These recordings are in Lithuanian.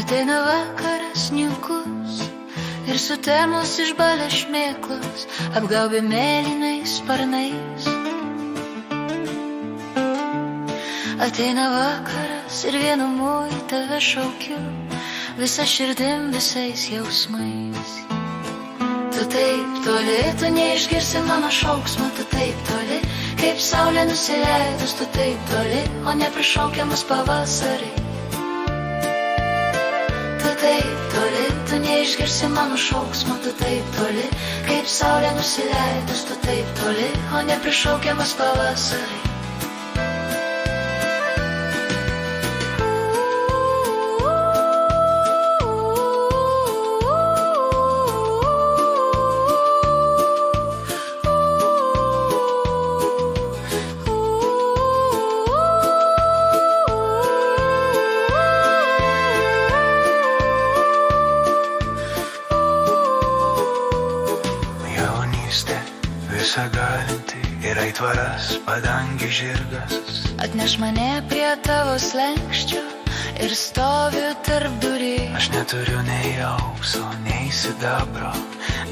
Ateina vakaras niukus ir sutemos išbalę šmėklos apgaubė mėlynais sparnais. Ateina vakaras ir vienu mūju tave šaukiu, visa širdim, visais jausmais. Tu taip toli, tu neišgirsi mano šauksmo, tu taip toli, kaip saulė nusileidus, tu taip toli, o neprišaukiamas pavasarį. Tu taip toli, tu neišgirsi mano šauksmo, tu taip toli, kaip saulė nusileidus, tu taip toli, o neprišaukiamas pavasarį. Visa galinti ir aitvaras, padangi žirgas. Atneš mane prie tavo slenkščio ir stoviu tarp durį. Aš neturiu nei aukso, nei sidabro,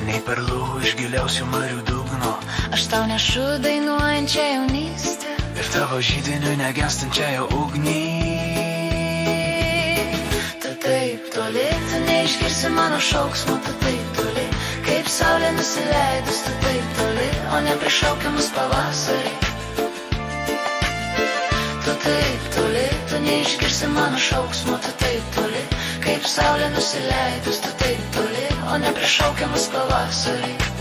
nei perlų iš giliausių marių dugno. Aš tau nešu dainuojančią jaunystę ir tavo žydinių negenstančią jau ugnį. Tu taip toli, tu neišgirsi mano šauksmo, tu taip toli, kaip saulė nusileidus, tu taip toli, o neprišaukiamas pavasarį. Tu taip toli, tu neišgirsi mano šauksmo, tu taip toli, kaip saulė nusileidus, tu taip toli, o neprišaukiamas pavasarį.